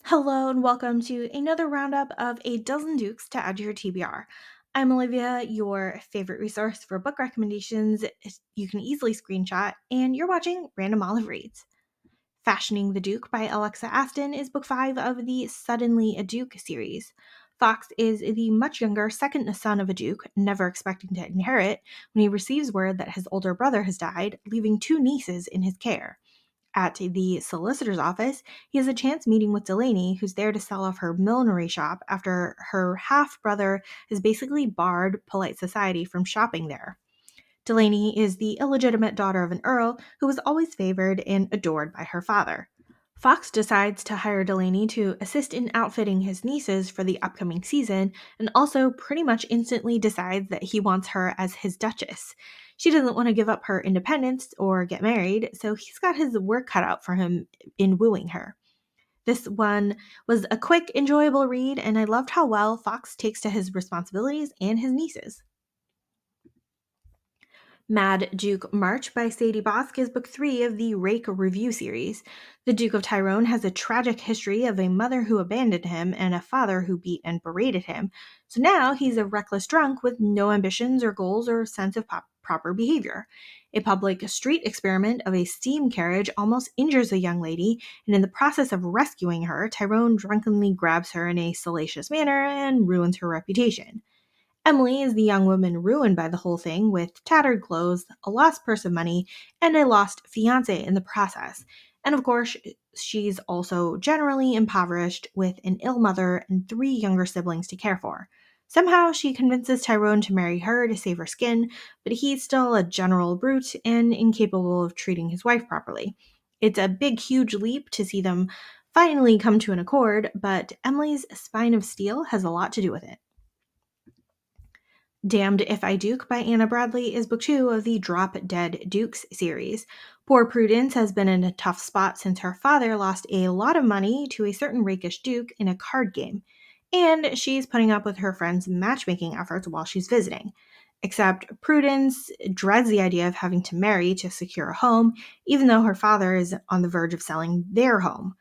Hello and welcome to another roundup of a dozen dukes to add to your TBR. I'm Olivia, your favorite resource for book recommendations you can easily screenshot, and you're watching Random Olive Reads. Fashioning the Duke by Alexa Aston is book 5 of the Suddenly a Duke series. Fox is the much younger second son of a duke, never expecting to inherit, when he receives word that his older brother has died, leaving two nieces in his care. At the solicitor's office, he has a chance meeting with Delaney, who's there to sell off her millinery shop after her half brother has basically barred polite society from shopping there. Delaney is the illegitimate daughter of an earl who was always favored and adored by her father. Fox decides to hire Delaney to assist in outfitting his nieces for the upcoming season, and also pretty much instantly decides that he wants her as his duchess. She doesn't want to give up her independence or get married, so he's got his work cut out for him in wooing her. This one was a quick, enjoyable read, and I loved how well Fox takes to his responsibilities and his nieces. Mad Duke March by Sadie Bosk is book 3 of the Rake Review series. The Duke of Tyrone has a tragic history of a mother who abandoned him and a father who beat and berated him, so now he's a reckless drunk with no ambitions or goals or sense of proper behavior. A public street experiment of a steam carriage almost injures a young lady, and in the process of rescuing her, Tyrone drunkenly grabs her in a salacious manner and ruins her reputation. Emily is the young woman ruined by the whole thing with tattered clothes, a lost purse of money, and a lost fiance in the process. And of course, she's also generally impoverished with an ill mother and 3 younger siblings to care for. Somehow, she convinces Tyrone to marry her to save her skin, but he's still a general brute and incapable of treating his wife properly. It's a big, huge leap to see them finally come to an accord, but Emily's spine of steel has a lot to do with it. Damned If I Duke by Anna Bradley is book 2 of the Drop Dead Dukes series. Poor Prudence has been in a tough spot since her father lost a lot of money to a certain rakish duke in a card game, and she's putting up with her friend's matchmaking efforts while she's visiting. Except Prudence dreads the idea of having to marry to secure a home, even though her father is on the verge of selling their home.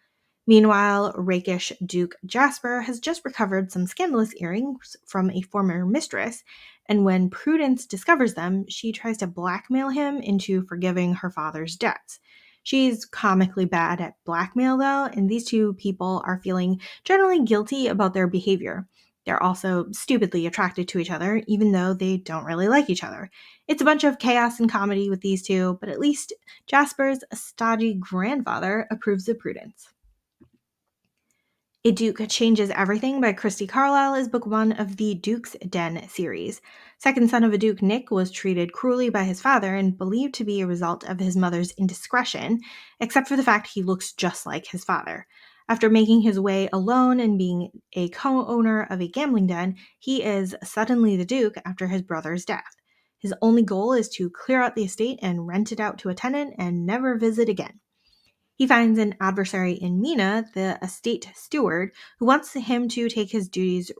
Meanwhile, rakish Duke Jasper has just recovered some scandalous earrings from a former mistress, and when Prudence discovers them, she tries to blackmail him into forgiving her father's debts. She's comically bad at blackmail, though, and these two people are feeling generally guilty about their behavior. They're also stupidly attracted to each other, even though they don't really like each other. It's a bunch of chaos and comedy with these two, but at least Jasper's stodgy grandfather approves of Prudence. A Duke Changes Everything by Christy Carlisle is book 1 of the Duke's Den series. Second son of a duke, Nick, was treated cruelly by his father and believed to be a result of his mother's indiscretion, except for the fact he looks just like his father. After making his way alone and being a co-owner of a gambling den, he is suddenly the duke after his brother's death. His only goal is to clear out the estate and rent it out to a tenant and never visit again. He finds an adversary in Mina, the estate steward, who wants him to take his duties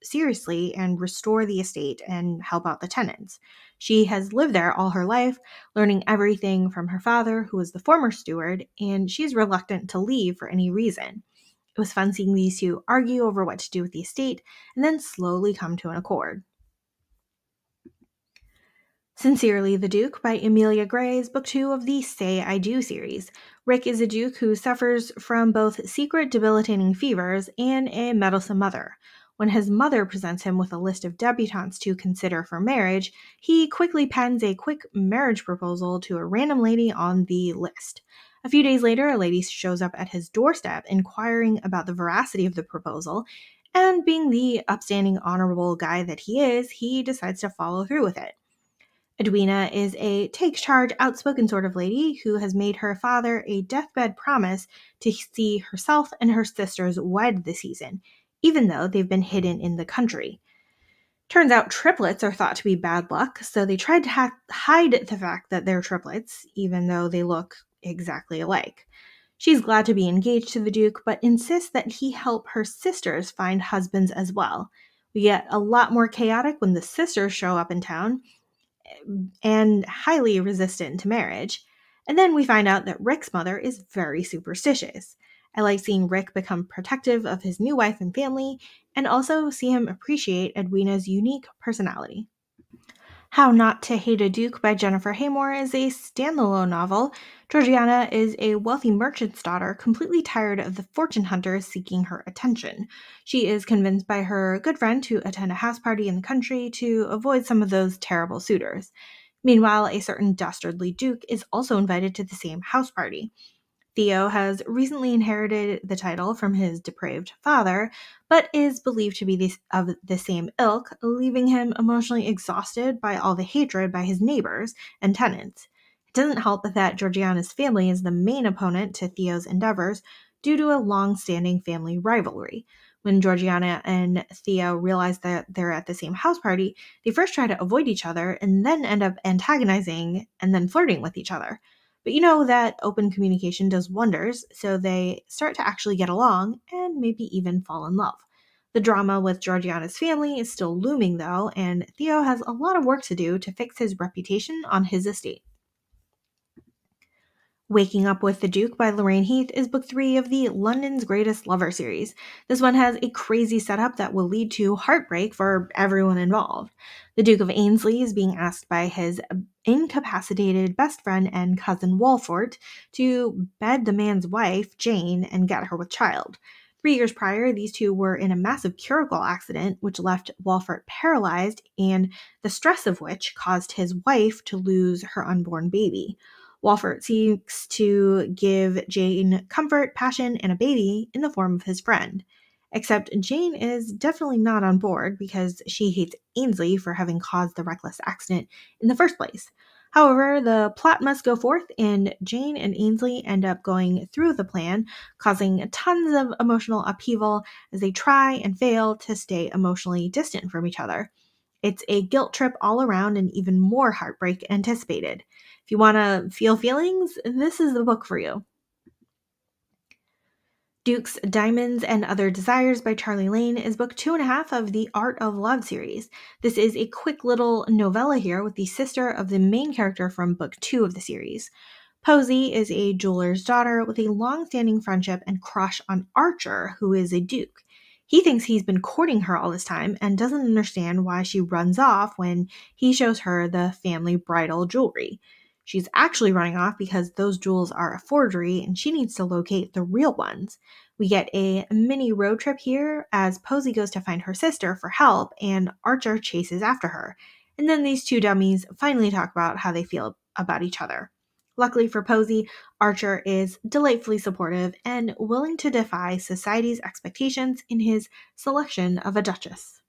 seriously and restore the estate and help out the tenants. She has lived there all her life, learning everything from her father, who was the former steward, and she's reluctant to leave for any reason. It was fun seeing these two argue over what to do with the estate and then slowly come to an accord. Sincerely the Duke by Amelia Gray is book 2 of the Say I Do series. Rick is a duke who suffers from both secret debilitating fevers and a meddlesome mother. When his mother presents him with a list of debutantes to consider for marriage, he quickly pens a quick marriage proposal to a random lady on the list. A few days later, a lady shows up at his doorstep inquiring about the veracity of the proposal, and being the upstanding, honorable guy that he is, he decides to follow through with it. Edwina is a take-charge, outspoken sort of lady who has made her father a deathbed promise to see herself and her sisters wed this season, even though they've been hidden in the country. Turns out triplets are thought to be bad luck, so they tried to hide the fact that they're triplets, even though they look exactly alike. She's glad to be engaged to the Duke, but insists that he help her sisters find husbands as well. We get a lot more chaotic when the sisters show up in town, and highly resistant to marriage. And then we find out that Rick's mother is very superstitious. I like seeing Rick become protective of his new wife and family, and also see him appreciate Edwina's unique personality. How Not to Hate a Duke by Jennifer Haymore is a standalone novel. Georgiana is a wealthy merchant's daughter, completely tired of the fortune hunters seeking her attention. She is convinced by her good friend to attend a house party in the country to avoid some of those terrible suitors. Meanwhile, a certain dastardly duke is also invited to the same house party. Theo has recently inherited the title from his depraved father, but is believed to be of the same ilk, leaving him emotionally exhausted by all the hatred by his neighbors and tenants. It doesn't help that Georgiana's family is the main opponent to Theo's endeavors due to a long-standing family rivalry. When Georgiana and Theo realize that they're at the same house party, they first try to avoid each other and then end up antagonizing and then flirting with each other. But you know that open communication does wonders, so they start to actually get along and maybe even fall in love. The drama with Georgiana's family is still looming, though, and Theo has a lot of work to do to fix his reputation on his estate. Waking Up with the Duke by Lorraine Heath is book 3 of the London's Greatest Lover series. This one has a crazy setup that will lead to heartbreak for everyone involved. The Duke of Ainsley is being asked by his incapacitated best friend and cousin Walfort to bed the man's wife, Jane, and get her with child. 3 years prior, these two were in a massive curricle accident, which left Walfort paralyzed, and the stress of which caused his wife to lose her unborn baby. Walford seeks to give Jane comfort, passion, and a baby in the form of his friend. Except Jane is definitely not on board because she hates Ainsley for having caused the reckless accident in the first place. However, the plot must go forth, and Jane and Ainsley end up going through the plan, causing tons of emotional upheaval as they try and fail to stay emotionally distant from each other. It's a guilt trip all around and even more heartbreak anticipated. If you want to feel feelings, this is the book for you. Dukes, Diamonds, and Other Desires by Charlie Lane is book 2.5 of the Art of Love series. This is a quick little novella here with the sister of the main character from book 2 of the series. Posey is a jeweler's daughter with a long-standing friendship and crush on Archer, who is a duke. He thinks he's been courting her all this time and doesn't understand why she runs off when he shows her the family bridal jewelry. She's actually running off because those jewels are a forgery and she needs to locate the real ones. We get a mini road trip here as Posey goes to find her sister for help and Archer chases after her. And then these two dummies finally talk about how they feel about each other. Luckily for Posey, Archer is delightfully supportive and willing to defy society's expectations in his selection of a duchess.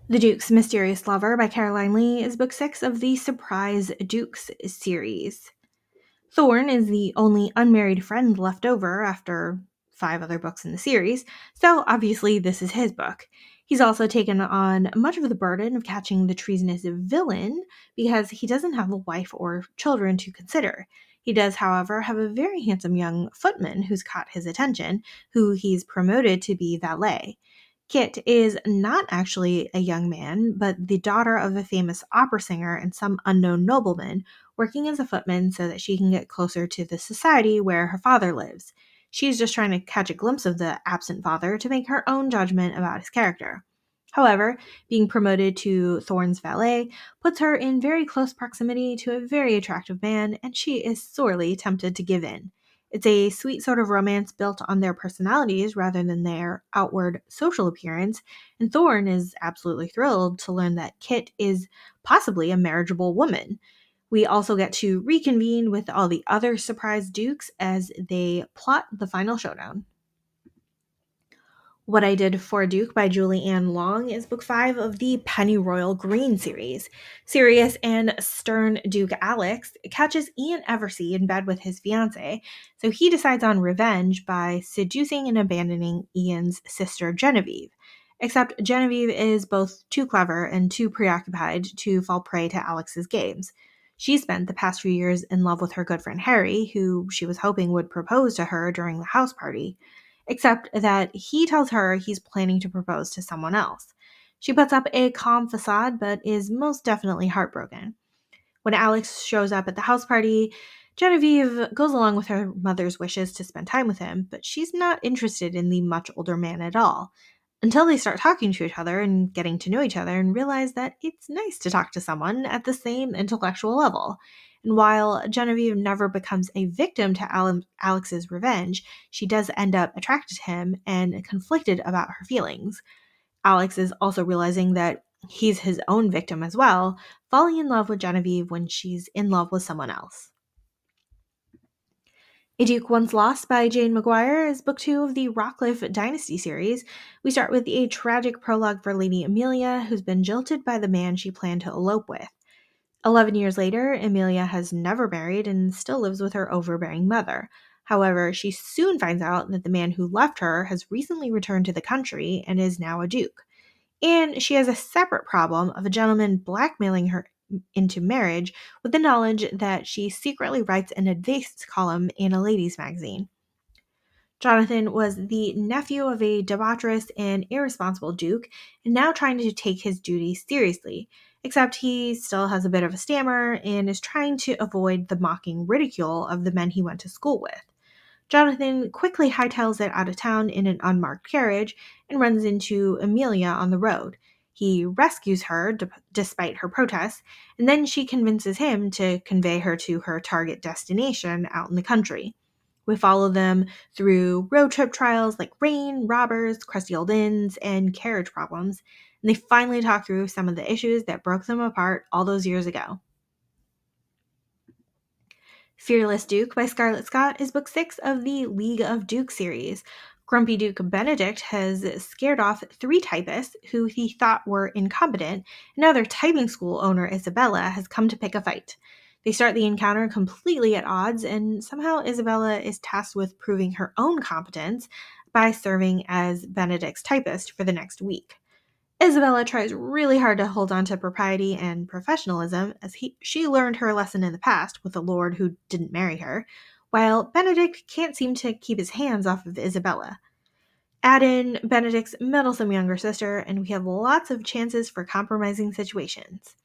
The Duke's Mysterious Lover by Caroline Lee is book 6 of the Surprise Dukes series. Thorn is the only unmarried friend left over after 5 other books in the series, so obviously this is his book. He's also taken on much of the burden of catching the treasonous villain because he doesn't have a wife or children to consider. He does, however, have a very handsome young footman who's caught his attention, who he's promoted to be valet. Kit is not actually a young man, but the daughter of a famous opera singer and some unknown nobleman, working as a footman so that she can get closer to the society where her father lives. She's just trying to catch a glimpse of the absent father to make her own judgment about his character. However, being promoted to Thorne's valet puts her in very close proximity to a very attractive man, and she is sorely tempted to give in. It's a sweet sort of romance built on their personalities rather than their outward social appearance, and Thorne is absolutely thrilled to learn that Kit is possibly a marriageable woman. We also get to reconvene with all the other surprise dukes as they plot the final showdown. What I Did for a Duke by Julie Ann Long is book 5 of the Pennyroyal Green series. Serious and stern Duke Alex catches Ian Eversey in bed with his fiancée, so he decides on revenge by seducing and abandoning Ian's sister Genevieve. Except Genevieve is both too clever and too preoccupied to fall prey to Alex's games. She spent the past few years in love with her good friend Harry, who she was hoping would propose to her during the house party, except that he tells her he's planning to propose to someone else. She puts up a calm facade, but is most definitely heartbroken. When Alex shows up at the house party, Genevieve goes along with her mother's wishes to spend time with him, but she's not interested in the much older man at all. Until they start talking to each other and getting to know each other and realize that it's nice to talk to someone at the same intellectual level. And while Genevieve never becomes a victim to Alex's revenge, she does end up attracted to him and conflicted about her feelings. Alex is also realizing that he's his own victim as well, falling in love with Genevieve when she's in love with someone else. A Duke Once Lost by Jane Maguire is book 2 of the Rockcliffe Dynasty series. We start with a tragic prologue for Lady Amelia, who's been jilted by the man she planned to elope with. 11 years later, Amelia has never married and still lives with her overbearing mother. However, she soon finds out that the man who left her has recently returned to the country and is now a duke. And she has a separate problem of a gentleman blackmailing her into marriage with the knowledge that she secretly writes an advice column in a ladies' magazine. Jonathan was the nephew of a debaucherous and irresponsible duke, and now trying to take his duties seriously, except he still has a bit of a stammer and is trying to avoid the mocking ridicule of the men he went to school with. Jonathan quickly hightails it out of town in an unmarked carriage and runs into Amelia on the road. He rescues her despite her protests, and then she convinces him to convey her to her target destination out in the country. We follow them through road trip trials like rain, robbers, crusty old inns, and carriage problems, and they finally talk through some of the issues that broke them apart all those years ago. Fearless Duke by Scarlett Scott is book 6 of the League of Dukes series. Grumpy Duke Benedict has scared off 3 typists who he thought were incompetent, and now their typing school owner Isabella has come to pick a fight. They start the encounter completely at odds, and somehow Isabella is tasked with proving her own competence by serving as Benedict's typist for the next week. Isabella tries really hard to hold on to propriety and professionalism, as she learned her lesson in the past with a lord who didn't marry her, while Benedict can't seem to keep his hands off of Isabella. Add in Benedict's meddlesome younger sister, and we have lots of chances for compromising situations.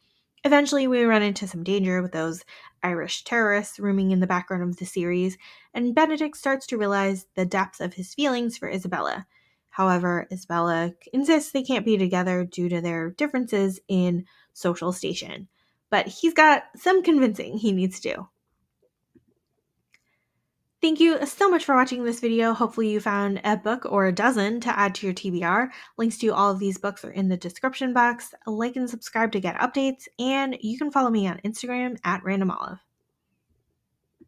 Eventually, we run into some danger with those Irish terrorists rooming in the background of the series, and Benedict starts to realize the depth of his feelings for Isabella. However, Isabella insists they can't be together due to their differences in social station. But he's got some convincing he needs to do. Thank you so much for watching this video. Hopefully you found a book or a dozen to add to your TBR. Links to all of these books are in the description box. Like and subscribe to get updates, and you can follow me on Instagram at randomolive.